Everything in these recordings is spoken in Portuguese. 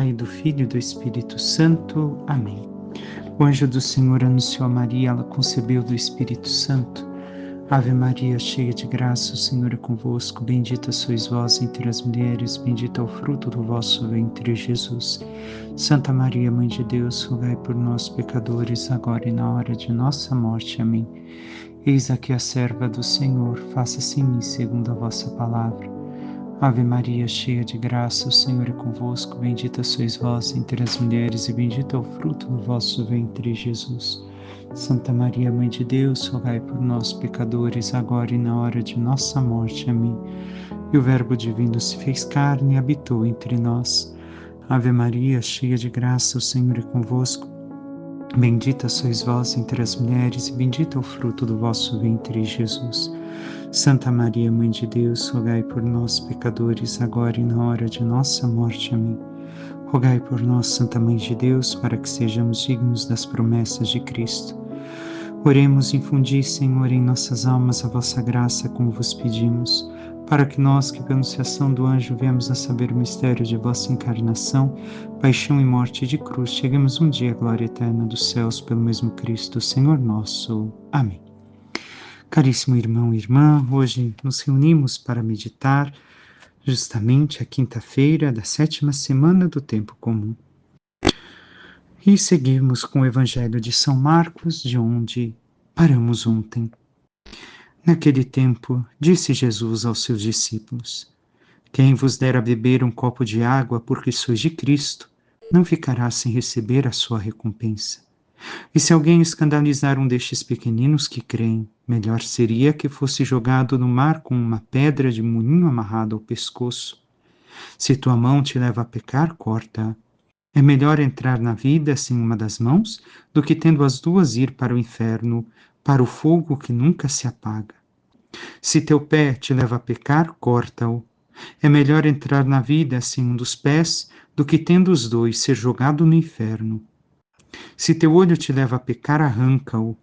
Pai, do Filho e do Espírito Santo. Amém. O anjo do Senhor anunciou a Maria, ela concebeu do Espírito Santo. Ave Maria, cheia de graça, o Senhor é convosco. Bendita sois vós entre as mulheres, bendito é o fruto do vosso ventre, Jesus. Santa Maria, Mãe de Deus, rogai por nós, pecadores, agora e na hora de nossa morte. Amém. Eis aqui a serva do Senhor, faça-se em mim segundo a vossa palavra. Ave Maria, cheia de graça, o Senhor é convosco. Bendita sois vós entre as mulheres, e bendito é o fruto do vosso ventre, Jesus. Santa Maria, Mãe de Deus, rogai por nós, pecadores, agora e na hora de nossa morte. Amém. E o Verbo divino se fez carne e habitou entre nós. Ave Maria, cheia de graça, o Senhor é convosco. Bendita sois vós entre as mulheres, e bendito é o fruto do vosso ventre, Jesus. Santa Maria, Mãe de Deus, rogai por nós, pecadores, agora e na hora de nossa morte. Amém. Rogai por nós, Santa Mãe de Deus, para que sejamos dignos das promessas de Cristo. Oremos, infundi, Senhor, em nossas almas a vossa graça, como vos pedimos, para que nós, que pela anunciação do anjo viemos a saber o mistério de vossa encarnação, paixão e morte de cruz, cheguemos um dia à glória eterna dos céus, pelo mesmo Cristo, Senhor nosso. Amém. Caríssimo irmão e irmã, hoje nos reunimos para meditar justamente a quinta-feira da 7ª semana do tempo comum. E seguimos com o Evangelho de São Marcos, de onde paramos ontem. Naquele tempo, disse Jesus aos seus discípulos: Quem vos der a beber um copo de água porque sois de Cristo, não ficará sem receber a sua recompensa. E se alguém escandalizar um destes pequeninos que creem, melhor seria que fosse jogado no mar com uma pedra de moinho amarrada ao pescoço. Se tua mão te leva a pecar, corta-a. É melhor entrar na vida sem uma das mãos do que tendo as duas ir para o inferno, para o fogo que nunca se apaga. Se teu pé te leva a pecar, corta-o. É melhor entrar na vida sem um dos pés do que tendo os dois ser jogado no inferno. Se teu olho te leva a pecar, arranca-o.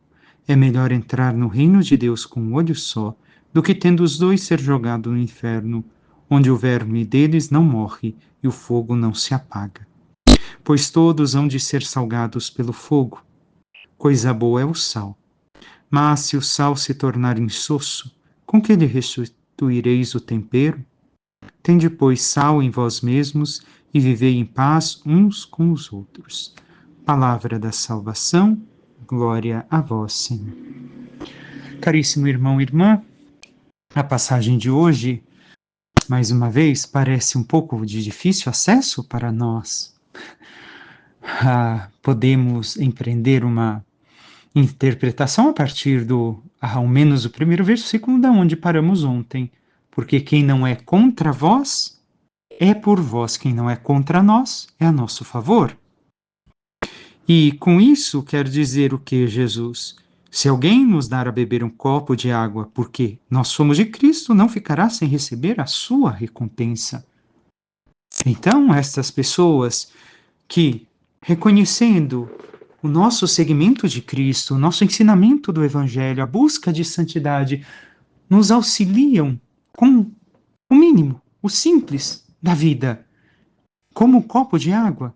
É melhor entrar no reino de Deus com um olho só, do que tendo os dois ser jogado no inferno, onde o verme deles não morre e o fogo não se apaga. Pois todos hão de ser salgados pelo fogo. Coisa boa é o sal. Mas se o sal se tornar insosso, com que lhe restituireis o tempero? Tende, pois, sal em vós mesmos e vivei em paz uns com os outros. Palavra da salvação, glória a vós, Senhor. Caríssimo irmão e irmã, a passagem de hoje, mais uma vez, parece um pouco de difícil acesso para nós. Podemos empreender uma interpretação a partir ao menos, o primeiro versículo da onde paramos ontem. Porque quem não é contra vós, é por vós. Quem não é contra nós, é a nosso favor. E com isso quer dizer o que, Jesus? Se alguém nos dar a beber um copo de água porque nós somos de Cristo, não ficará sem receber a sua recompensa. Então, estas pessoas que, reconhecendo o nosso seguimento de Cristo, o nosso ensinamento do Evangelho, a busca de santidade, nos auxiliam com o mínimo, o simples da vida, como um copo de água.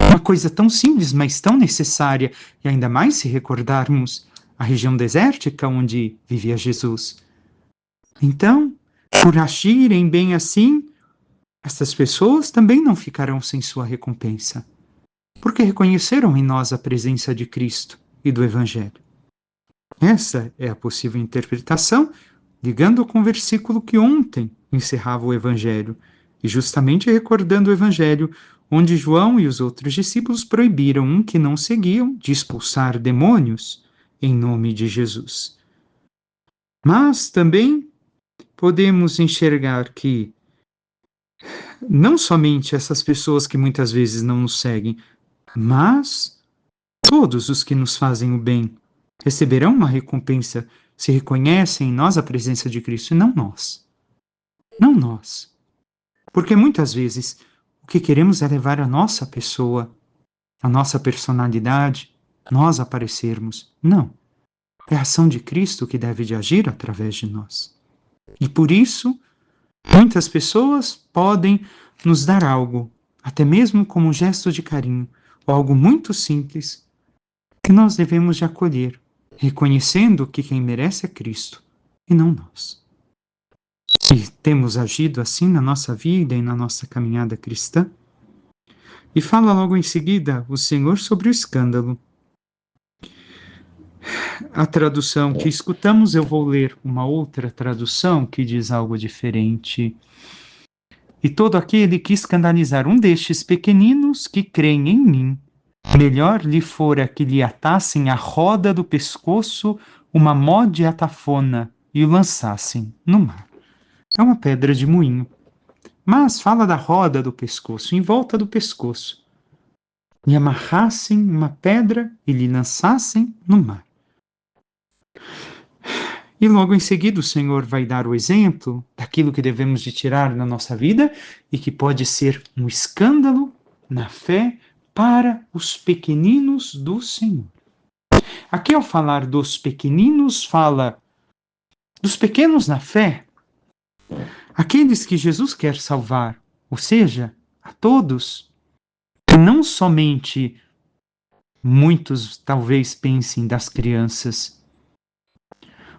Uma coisa tão simples, mas tão necessária, e ainda mais se recordarmos a região desértica onde vivia Jesus. Então, por agirem bem assim, essas pessoas também não ficarão sem sua recompensa, porque reconheceram em nós a presença de Cristo e do Evangelho. Essa é a possível interpretação, ligando com o versículo que ontem encerrava o Evangelho, e justamente recordando o Evangelho, onde João e os outros discípulos proibiram um que não seguiam de expulsar demônios em nome de Jesus. Mas também podemos enxergar que não somente essas pessoas que muitas vezes não nos seguem, mas todos os que nos fazem o bem receberão uma recompensa se reconhecem em nós a presença de Cristo, e não nós. Não nós. Porque muitas vezes o que queremos é levar a nossa pessoa, a nossa personalidade, nós aparecermos. Não. É a ação de Cristo que deve de agir através de nós. E por isso, muitas pessoas podem nos dar algo até mesmo como um gesto de carinho, ou algo muito simples, que nós devemos de acolher, reconhecendo que quem merece é Cristo e não nós. E temos agido assim na nossa vida e na nossa caminhada cristã. E fala logo em seguida o Senhor sobre o escândalo. A tradução que escutamos, eu vou ler uma outra tradução que diz algo diferente. E todo aquele que escandalizar um destes pequeninos que creem em mim, melhor lhe fora que lhe atassem à roda do pescoço uma mó de atafona e o lançassem no mar. É uma pedra de moinho. Mas fala da roda do pescoço, em volta do pescoço. Lhe amarrassem uma pedra e lhe lançassem no mar. E logo em seguida o Senhor vai dar o exemplo daquilo que devemos de tirar na nossa vida e que pode ser um escândalo na fé para os pequeninos do Senhor. Aqui ao falar dos pequeninos, fala dos pequenos na fé, aqueles que Jesus quer salvar, ou seja, a todos, não somente muitos talvez pensem das crianças.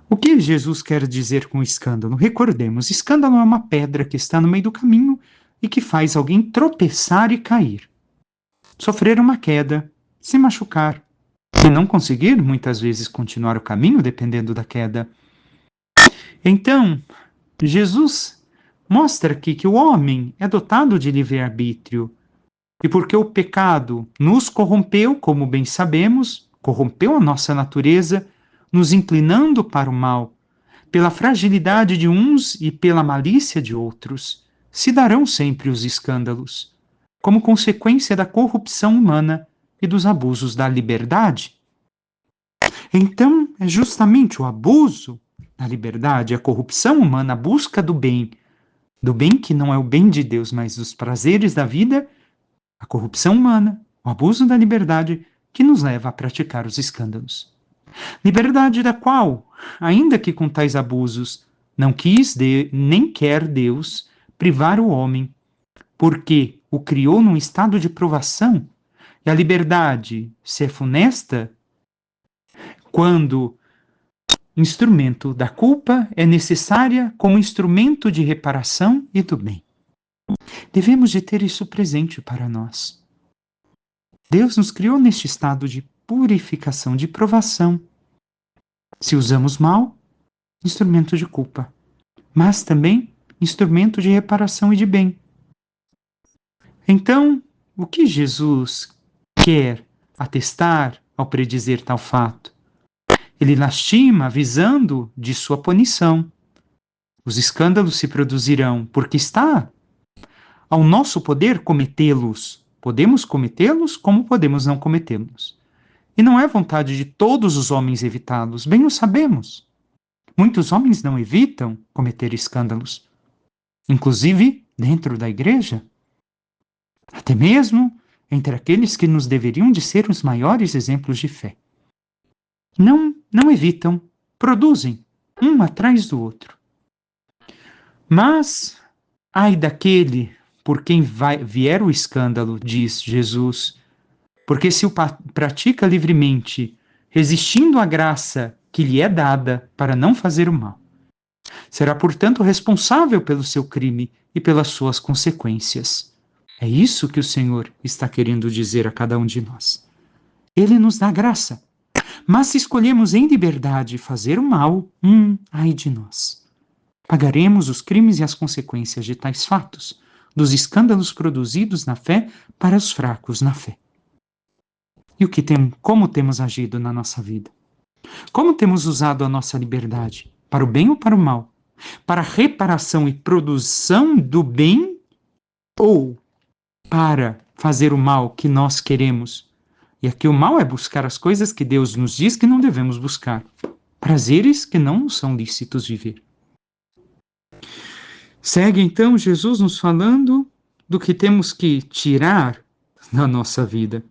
O que Jesus quer dizer com escândalo? Recordemos, escândalo é uma pedra que está no meio do caminho e que faz alguém tropeçar e cair, sofrer uma queda, se machucar e não conseguir muitas vezes continuar o caminho dependendo da queda. Então, Jesus mostra aqui que o homem é dotado de livre-arbítrio e porque o pecado nos corrompeu, como bem sabemos, corrompeu a nossa natureza, nos inclinando para o mal, pela fragilidade de uns e pela malícia de outros, se darão sempre os escândalos, como consequência da corrupção humana e dos abusos da liberdade. Então, é justamente o abuso da liberdade, a corrupção humana, a busca do bem que não é o bem de Deus, mas dos prazeres da vida, a corrupção humana, o abuso da liberdade, que nos leva a praticar os escândalos. Liberdade da qual, ainda que com tais abusos, não quis nem quer Deus privar o homem, porque o criou num estado de provação. E a liberdade se é funesta quando instrumento da culpa é necessária como instrumento de reparação e do bem. Devemos de ter isso presente para nós. Deus nos criou neste estado de purificação, de provação. Se usamos mal, instrumento de culpa, mas também instrumento de reparação e de bem. Então, o que Jesus quer atestar ao predizer tal fato? Ele lastima avisando de sua punição. Os escândalos se produzirão porque está ao nosso poder cometê-los. Podemos cometê-los como podemos não cometê-los. E não é vontade de todos os homens evitá-los, bem o sabemos. Muitos homens não evitam cometer escândalos, inclusive dentro da igreja, até mesmo entre aqueles que nos deveriam de ser os maiores exemplos de fé. Não evitam, produzem, um atrás do outro. Mas, ai daquele por quem vier o escândalo, diz Jesus, porque se o pratica livremente, resistindo à graça que lhe é dada para não fazer o mal, será, portanto, responsável pelo seu crime e pelas suas consequências. É isso que o Senhor está querendo dizer a cada um de nós. Ele nos dá graça. Mas se escolhemos em liberdade fazer o mal, ai de nós. Pagaremos os crimes e as consequências de tais fatos, dos escândalos produzidos na fé para os fracos na fé. E como temos agido na nossa vida? Como temos usado a nossa liberdade? Para o bem ou para o mal? Para a reparação e produção do bem? Ou para fazer o mal que nós queremos? E aqui o mal é buscar as coisas que Deus nos diz que não devemos buscar. Prazeres que não são lícitos viver. Segue então Jesus nos falando do que temos que tirar da nossa vida.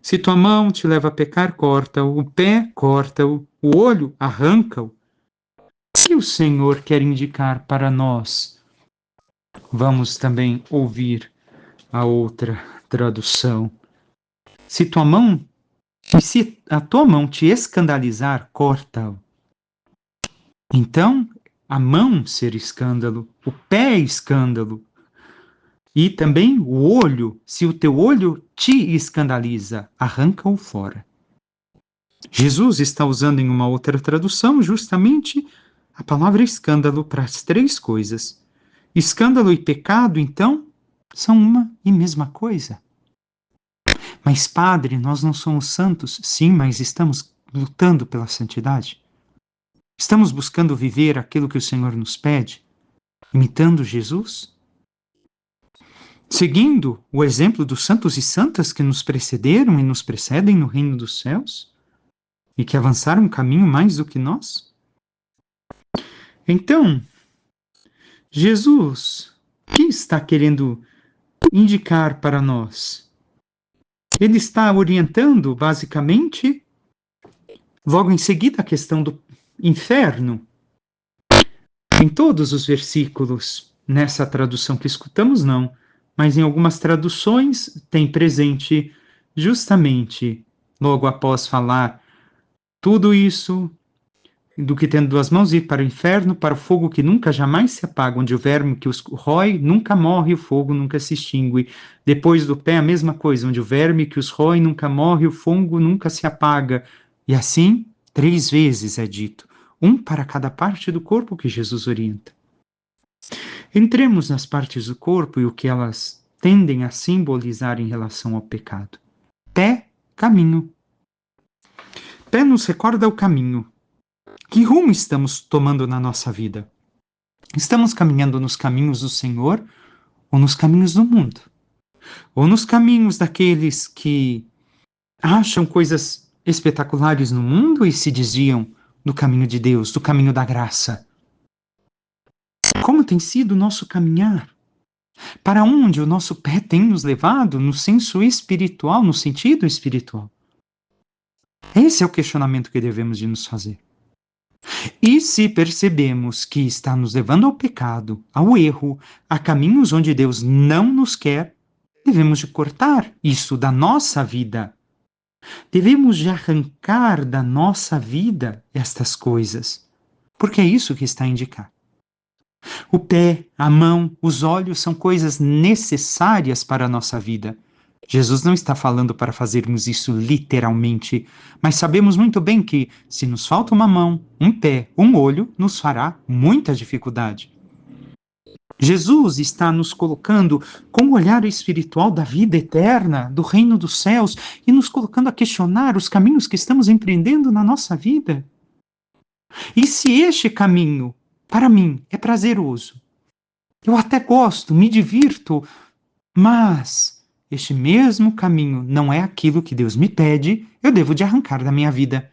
Se tua mão te leva a pecar, corta-o, o pé, corta-o, o olho, arranca-o. O que o Senhor quer indicar para nós? Vamos também ouvir a outra tradução. Se a tua mão te escandalizar, corta-o. Então, a mão ser escândalo, o pé é escândalo. E também o olho, se o teu olho te escandaliza, arranca-o fora. Jesus está usando em uma outra tradução justamente a palavra escândalo para as três coisas. Escândalo e pecado, então, são uma e mesma coisa. Mas, Padre, nós não somos santos? Sim, mas estamos lutando pela santidade. Estamos buscando viver aquilo que o Senhor nos pede, imitando Jesus? Seguindo o exemplo dos santos e santas que nos precederam e nos precedem no reino dos céus? E que avançaram um caminho mais do que nós? Então, Jesus, o que está querendo indicar para nós? Ele está orientando, basicamente, logo em seguida, a questão do inferno. Em todos os versículos, nessa tradução que escutamos, não, mas em algumas traduções tem presente justamente, logo após falar tudo isso, do que tendo duas mãos ir para o inferno, para o fogo que nunca jamais se apaga, onde o verme que os rói nunca morre, o fogo nunca se extingue. Depois do pé, a mesma coisa, onde o verme que os rói nunca morre, o fogo nunca se apaga. E assim, 3 vezes é dito, um para cada parte do corpo que Jesus orienta. Entremos nas partes do corpo e o que elas tendem a simbolizar em relação ao pecado. Pé, caminho. Pé nos recorda o caminho. Que rumo estamos tomando na nossa vida? Estamos caminhando nos caminhos do Senhor ou nos caminhos do mundo? Ou nos caminhos daqueles que acham coisas espetaculares no mundo e se desviam do caminho de Deus, do caminho da graça? Como tem sido o nosso caminhar? Para onde o nosso pé tem nos levado no senso espiritual, no sentido espiritual? Esse é o questionamento que devemos de nos fazer. E se percebemos que está nos levando ao pecado, ao erro, a caminhos onde Deus não nos quer, devemos de cortar isso da nossa vida. Devemos de arrancar da nossa vida estas coisas, porque é isso que está a indicar. O pé, a mão, os olhos são coisas necessárias para a nossa vida. Jesus não está falando para fazermos isso literalmente, mas sabemos muito bem que, se nos falta uma mão, um pé, um olho, nos fará muita dificuldade. Jesus está nos colocando com o olhar espiritual da vida eterna, do reino dos céus, e nos colocando a questionar os caminhos que estamos empreendendo na nossa vida. E se este caminho, para mim, é prazeroso, eu até gosto, me divirto, mas este mesmo caminho não é aquilo que Deus me pede, eu devo de arrancar da minha vida.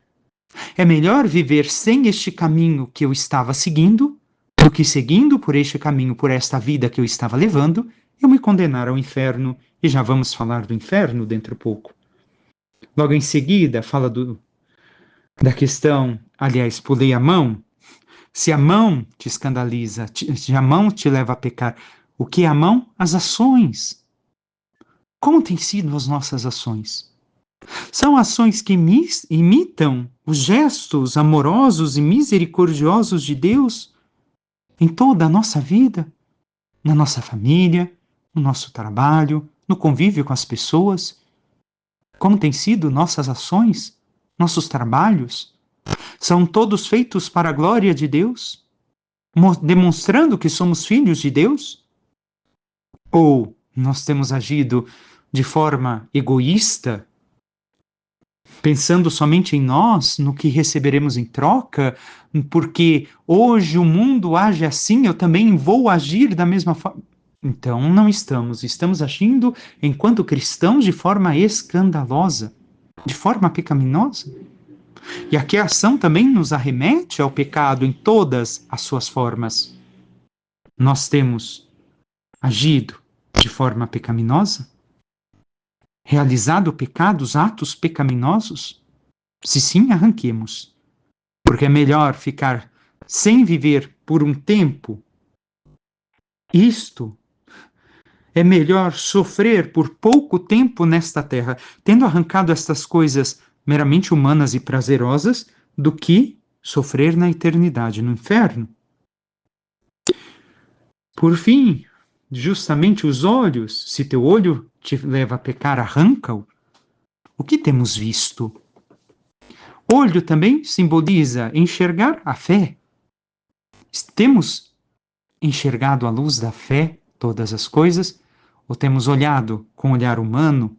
É melhor viver sem este caminho que eu estava seguindo, do que seguindo por este caminho, por esta vida que eu estava levando, eu me condenar ao inferno. E já vamos falar do inferno dentro de pouco. Logo em seguida, fala da questão, aliás, pulei a mão. Se a mão te escandaliza, se a mão te leva a pecar, o que é a mão? As ações. Como têm sido as nossas ações? São ações que imitam os gestos amorosos e misericordiosos de Deus em toda a nossa vida, na nossa família, no nosso trabalho, no convívio com as pessoas. Como têm sido nossas ações, nossos trabalhos? São todos feitos para a glória de Deus, demonstrando que somos filhos de Deus? Ou nós temos agido de forma egoísta, pensando somente em nós, no que receberemos em troca, porque hoje o mundo age assim, eu também vou agir da mesma forma? Então não estamos agindo enquanto cristãos de forma escandalosa, de forma pecaminosa. E aqui a ação também nos arremete ao pecado em todas as suas formas. Nós temos agido de forma pecaminosa? Realizado pecados, atos pecaminosos? Se sim, arranquemos. Porque é melhor ficar sem viver por um tempo. Isto É melhor sofrer por pouco tempo nesta terra, tendo arrancado estas coisas meramente humanas e prazerosas, do que sofrer na eternidade no inferno. Por fim, justamente os olhos, se teu olho te leva a pecar, arranca-o. O que temos visto? Olho também simboliza enxergar a fé. Temos enxergado à luz da fé todas as coisas, ou temos olhado com olhar humano,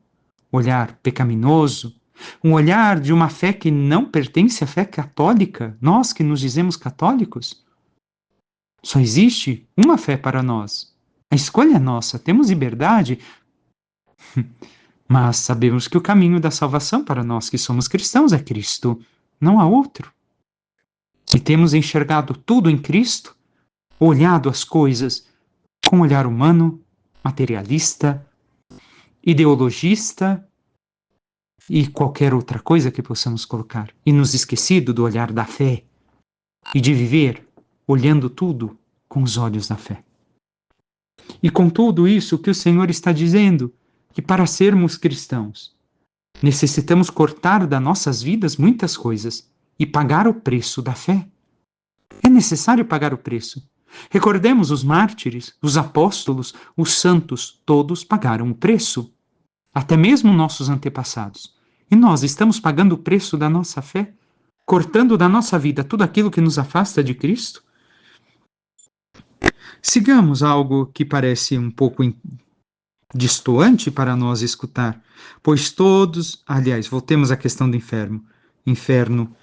olhar pecaminoso, um olhar de uma fé que não pertence à fé católica, nós que nos dizemos católicos? Só existe uma fé para nós. A escolha é nossa, temos liberdade, mas sabemos que o caminho da salvação para nós que somos cristãos é Cristo, não há outro. E temos enxergado tudo em Cristo, olhado as coisas com um olhar humano, materialista, ideologista e qualquer outra coisa que possamos colocar, e nos esquecido do olhar da fé e de viver olhando tudo com os olhos da fé. E com tudo isso, o que o Senhor está dizendo? Que para sermos cristãos, necessitamos cortar das nossas vidas muitas coisas e pagar o preço da fé. É necessário pagar o preço. Recordemos os mártires, os apóstolos, os santos, todos pagaram o preço. Até mesmo nossos antepassados. E nós estamos pagando o preço da nossa fé? Cortando da nossa vida tudo aquilo que nos afasta de Cristo? Sigamos algo que parece um pouco distoante para nós escutar. Pois todos, aliás, voltemos à questão do inferno. Inferno.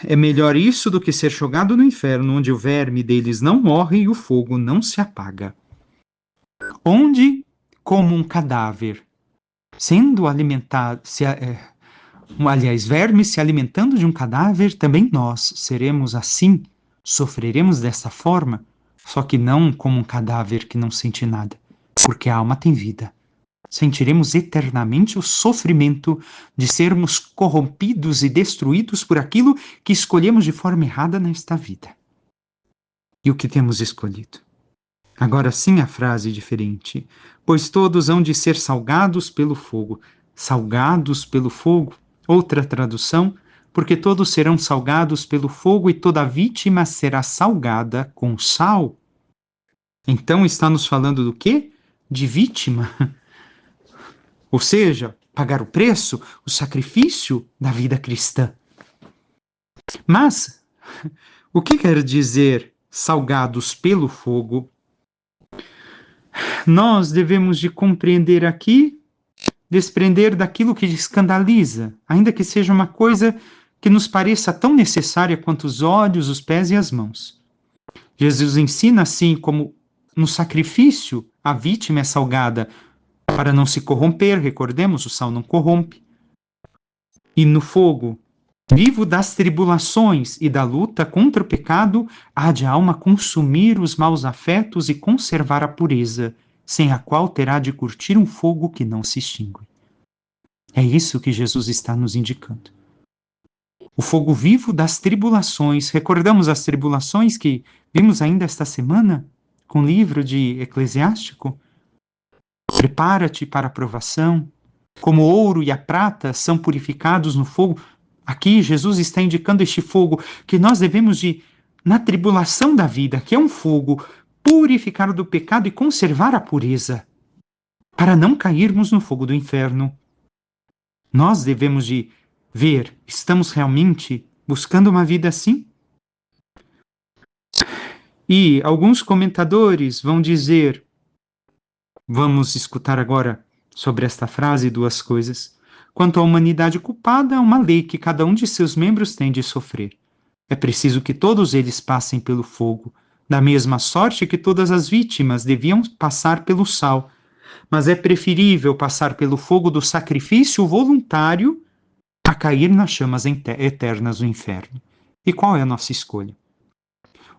É melhor isso do que ser jogado no inferno, onde o verme deles não morre e o fogo não se apaga. Onde, como um cadáver, sendo alimentado, aliás, vermes se alimentando de um cadáver, também nós seremos assim, sofreremos dessa forma, só que não como um cadáver que não sente nada, porque a alma tem vida. Sentiremos eternamente o sofrimento de sermos corrompidos e destruídos por aquilo que escolhemos de forma errada nesta vida. E o que temos escolhido? Agora sim a frase diferente. Pois todos hão de ser salgados pelo fogo. Salgados pelo fogo. Outra tradução, porque todos serão salgados pelo fogo e toda vítima será salgada com sal. Então está nos falando do quê? De vítima. Ou seja, pagar o preço, o sacrifício da vida cristã. Mas, o que quer dizer salgados pelo fogo? Nós devemos de compreender aqui, desprender daquilo que escandaliza, ainda que seja uma coisa que nos pareça tão necessária quanto os olhos, os pés e as mãos. Jesus ensina assim como no sacrifício a vítima é salgada para não se corromper, recordemos, o sal não corrompe. E no fogo, vivo das tribulações e da luta contra o pecado, há de a alma consumir os maus afetos e conservar a pureza, sem a qual terá de curtir um fogo que não se extingue. É isso que Jesus está nos indicando. O fogo vivo das tribulações. Recordamos as tribulações que vimos ainda esta semana com o livro de Eclesiástico? Prepara-te para a provação. Como o ouro e a prata são purificados no fogo, aqui Jesus está indicando este fogo que nós devemos de, na tribulação da vida, que é um fogo, purificar do pecado e conservar a pureza, para não cairmos no fogo do inferno. Nós devemos de ver, estamos realmente buscando uma vida assim? E alguns comentadores vão dizer, vamos escutar agora sobre esta frase duas coisas. Quanto à humanidade culpada, há uma lei que cada um de seus membros tem de sofrer. É preciso que todos eles passem pelo fogo, da mesma sorte que todas as vítimas deviam passar pelo sal. Mas é preferível passar pelo fogo do sacrifício voluntário a cair nas chamas eternas do inferno. E qual é a nossa escolha?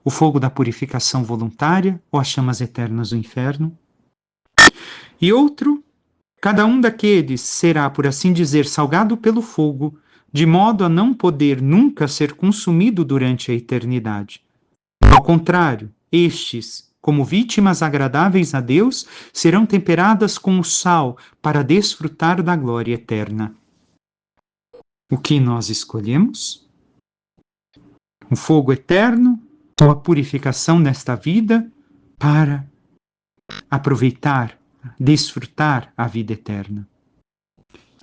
O fogo da purificação voluntária ou as chamas eternas do inferno? E outro, cada um daqueles será, por assim dizer, salgado pelo fogo, de modo a não poder nunca ser consumido durante a eternidade. Ao contrário, estes como vítimas agradáveis a Deus, serão temperadas com o sal para desfrutar da glória eterna. O que nós escolhemos? O fogo eterno ou a purificação nesta vida para aproveitar, desfrutar a vida eterna?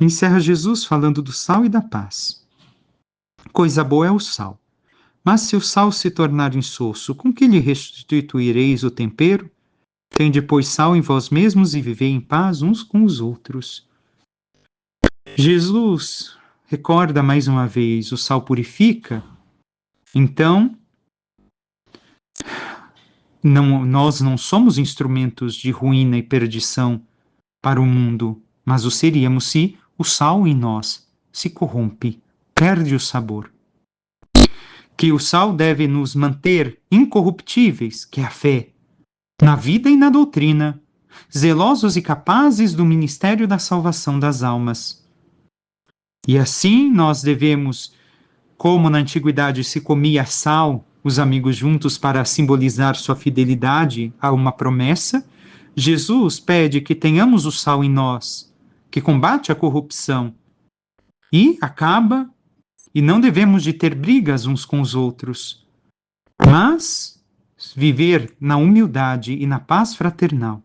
Encerra Jesus falando do sal e da paz. Coisa boa é o sal. Mas se o sal se tornar insosso, com que lhe restituireis o tempero? Tende, pois, sal em vós mesmos e vivei em paz uns com os outros. Jesus recorda mais uma vez, o sal purifica. Então, nós não somos instrumentos de ruína e perdição para o mundo, mas o seríamos se o sal em nós se corrompe, perde o sabor. Que o sal deve nos manter incorruptíveis, que é a fé, na vida e na doutrina, zelosos e capazes do ministério da salvação das almas. E assim nós devemos, como na antiguidade se comia sal, os amigos juntos para simbolizar sua fidelidade a uma promessa, Jesus pede que tenhamos o sal em nós, que combate a corrupção e acaba, e não devemos de ter brigas uns com os outros, mas viver na humildade e na paz fraternal,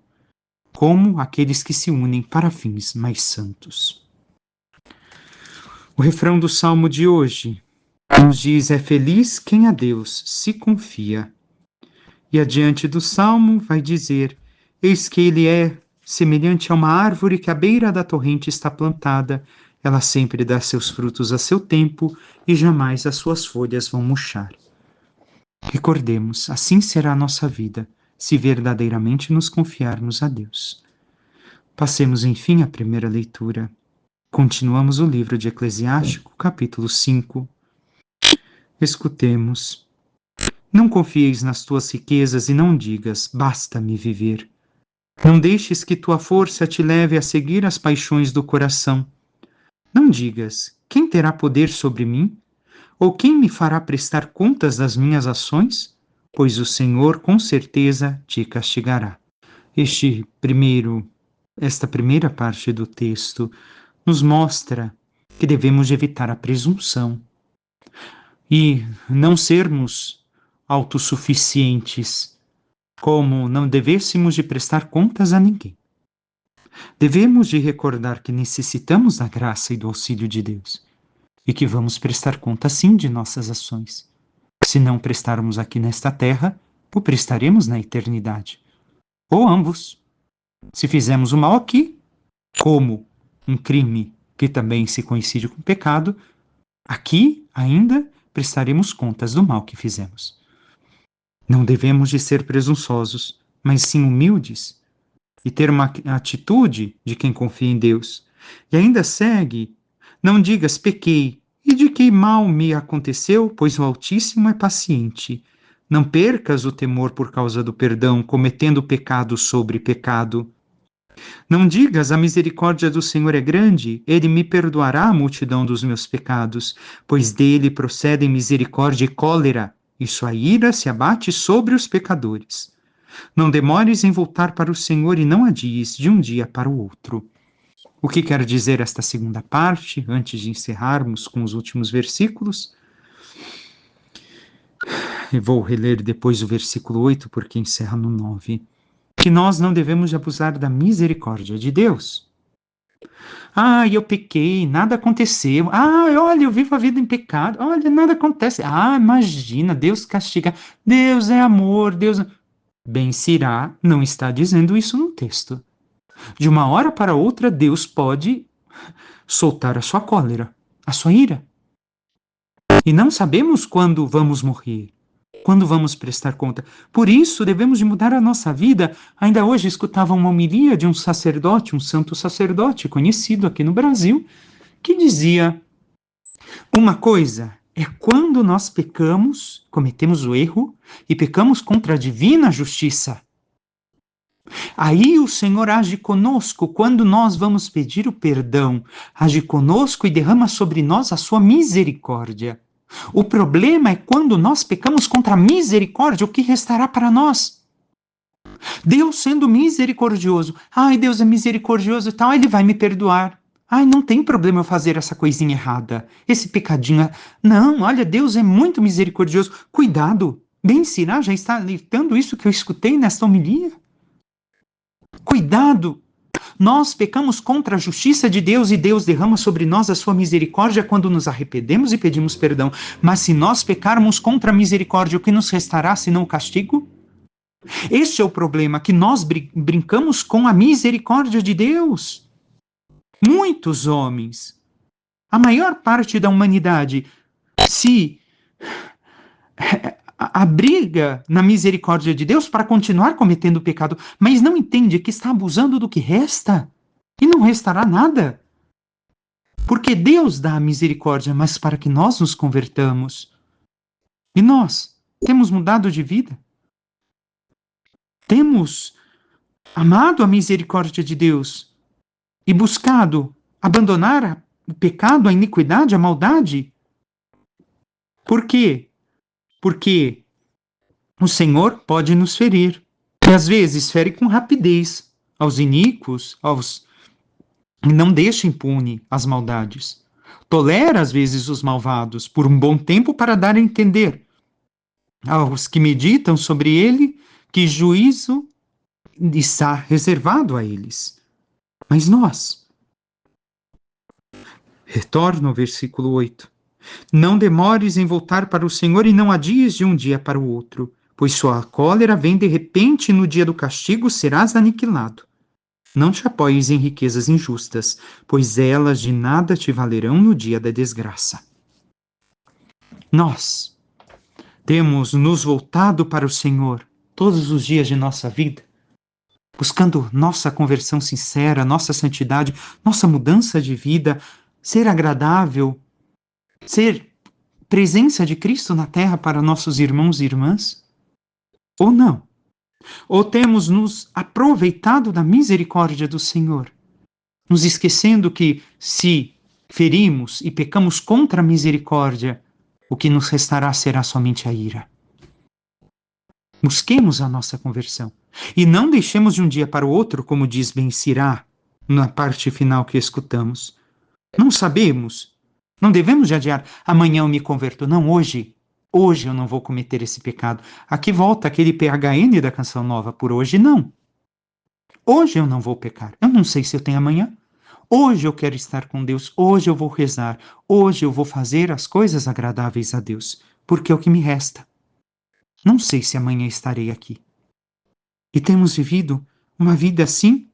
como aqueles que se unem para fins mais santos. O refrão do Salmo de hoje nos diz: é feliz quem a Deus se confia. E adiante do Salmo vai dizer: eis que ele é semelhante a uma árvore que à beira da torrente está plantada, ela sempre dá seus frutos a seu tempo e jamais as suas folhas vão murchar. Recordemos, assim será a nossa vida, se verdadeiramente nos confiarmos a Deus. Passemos, enfim, à primeira leitura. Continuamos o livro de Eclesiástico, capítulo 5. Escutemos. Não confieis nas tuas riquezas e não digas, basta-me viver. Não deixes que tua força te leve a seguir as paixões do coração. Não digas, quem terá poder sobre mim? Ou quem me fará prestar contas das minhas ações? Pois o Senhor com certeza te castigará. Esta primeira parte do texto nos mostra que devemos evitar a presunção e não sermos autossuficientes, como não devêssemos de prestar contas a ninguém. Devemos de recordar que necessitamos da graça e do auxílio de Deus e que vamos prestar conta sim de nossas ações. Se não prestarmos aqui nesta terra, o prestaremos na eternidade. Ou ambos. Se fizemos o mal aqui, como um crime que também se coincide com pecado, aqui ainda prestaremos contas do mal que fizemos. Não devemos de ser presunçosos, mas sim humildes e ter uma atitude de quem confia em Deus. E ainda segue: não digas pequei, e de que mal me aconteceu, pois o Altíssimo é paciente. Não percas o temor por causa do perdão, cometendo pecado sobre pecado. Não digas, a misericórdia do Senhor é grande, ele me perdoará a multidão dos meus pecados, pois dele procedem misericórdia e cólera, e sua ira se abate sobre os pecadores. Não demores em voltar para o Senhor e não adies de um dia para o outro. O que quer dizer esta segunda parte, antes de encerrarmos com os últimos versículos? Eu vou reler depois o versículo 8, porque encerra no 9. Que nós não devemos de abusar da misericórdia de Deus. Ah, eu pequei, nada aconteceu. Ah, olha, eu vivo a vida em pecado. Olha, nada acontece. Ah, imagina, Deus castiga. Deus é amor, Deus... Ben Sirá não está dizendo isso no texto. De uma hora para outra, Deus pode soltar a sua cólera, a sua ira. E não sabemos quando vamos morrer, quando vamos prestar conta. Por isso, devemos de mudar a nossa vida. Ainda hoje escutava uma homilia de um sacerdote, um santo sacerdote conhecido aqui no Brasil, que dizia: uma coisa é quando nós pecamos, cometemos o erro e pecamos contra a divina justiça. Aí o Senhor age conosco quando nós vamos pedir o perdão, age conosco e derrama sobre nós a sua misericórdia. O problema é quando nós pecamos contra a misericórdia, o que restará para nós? Deus sendo misericordioso. Ai, Deus é misericordioso e tal, Ele vai me perdoar. Ai, não tem problema eu fazer essa coisinha errada, esse pecadinho. Não, olha, Deus é muito misericordioso. Cuidado, Ben Sirá já está alertando isso que eu escutei nesta homilia. Cuidado, nós pecamos contra a justiça de Deus e Deus derrama sobre nós a sua misericórdia quando nos arrependemos e pedimos perdão. Mas se nós pecarmos contra a misericórdia, o que nos restará senão o castigo? Este é o problema, que nós brincamos com a misericórdia de Deus. Muitos homens, a maior parte da humanidade, se abriga na misericórdia de Deus para continuar cometendo pecado, mas não entende que está abusando do que resta e não restará nada. Porque Deus dá a misericórdia, mas para que nós nos convertamos. E nós temos mudado de vida. Temos amado a misericórdia de Deus e buscado abandonar o pecado, a iniquidade, a maldade. Por quê? Porque o Senhor pode nos ferir. E às vezes fere com rapidez aos iníquos, e não deixa impune as maldades. Tolera às vezes os malvados por um bom tempo para dar a entender aos que meditam sobre ele que juízo está reservado a eles. Mas nós, retorno ao versículo 8, não demores em voltar para o Senhor e não adies de um dia para o outro, pois sua cólera vem de repente e no dia do castigo serás aniquilado. Não te apoies em riquezas injustas, pois elas de nada te valerão no dia da desgraça. Nós temos nos voltado para o Senhor todos os dias de nossa vida, buscando nossa conversão sincera, nossa santidade, nossa mudança de vida, ser agradável, ser presença de Cristo na terra para nossos irmãos e irmãs? Ou não? Ou temos nos aproveitado da misericórdia do Senhor, nos esquecendo que se ferimos e pecamos contra a misericórdia, o que nos restará será somente a ira. Busquemos a nossa conversão e não deixemos de um dia para o outro, como diz Ben Sirá, na parte final que escutamos. Não sabemos, não devemos de adiar, amanhã eu me converto. Não, hoje eu não vou cometer esse pecado. Aqui volta aquele PHN da Canção Nova, por hoje não. Hoje eu não vou pecar, eu não sei se eu tenho amanhã. Hoje eu quero estar com Deus, hoje eu vou rezar, hoje eu vou fazer as coisas agradáveis a Deus, porque é o que me resta. Não sei se amanhã estarei aqui. E temos vivido uma vida assim,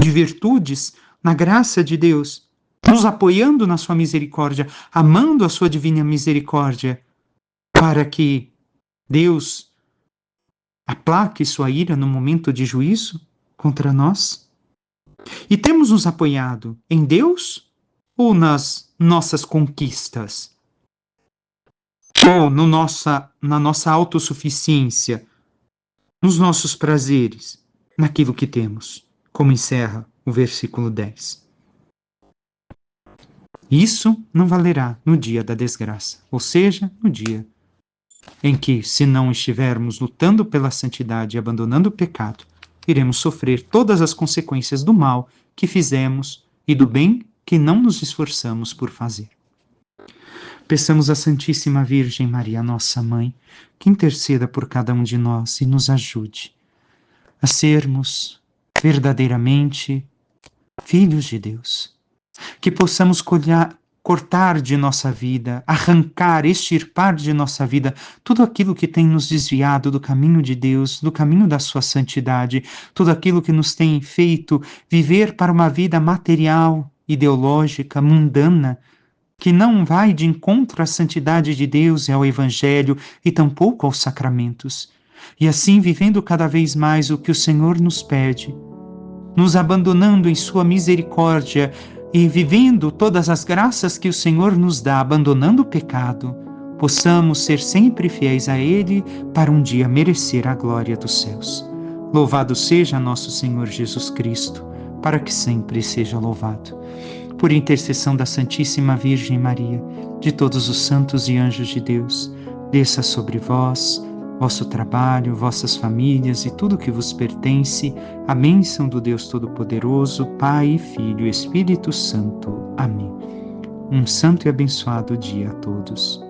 de virtudes, na graça de Deus, nos apoiando na sua misericórdia, amando a sua divina misericórdia, para que Deus aplaque sua ira no momento de juízo contra nós? E temos nos apoiado em Deus ou nas nossas conquistas? Ou na nossa autossuficiência, nos nossos prazeres, naquilo que temos, como encerra o versículo 10. Isso não valerá no dia da desgraça, ou seja, no dia em que, se não estivermos lutando pela santidade e abandonando o pecado, iremos sofrer todas as consequências do mal que fizemos e do bem que não nos esforçamos por fazer. Peçamos à Santíssima Virgem Maria, nossa Mãe, que interceda por cada um de nós e nos ajude a sermos verdadeiramente filhos de Deus. Que possamos cortar de nossa vida, arrancar, extirpar de nossa vida tudo aquilo que tem nos desviado do caminho de Deus, do caminho da sua santidade, tudo aquilo que nos tem feito viver para uma vida material, ideológica, mundana, que não vai de encontro à santidade de Deus e ao Evangelho e tampouco aos sacramentos. E assim, vivendo cada vez mais o que o Senhor nos pede, nos abandonando em sua misericórdia e vivendo todas as graças que o Senhor nos dá, abandonando o pecado, possamos ser sempre fiéis a Ele para um dia merecer a glória dos céus. Louvado seja nosso Senhor Jesus Cristo, para que sempre seja louvado. Por intercessão da Santíssima Virgem Maria, de todos os santos e anjos de Deus, desça sobre vós vosso trabalho, vossas famílias e tudo que vos pertence, a bênção do Deus Todo-Poderoso, Pai, Filho e Espírito Santo. Amém. Um santo e abençoado dia a todos.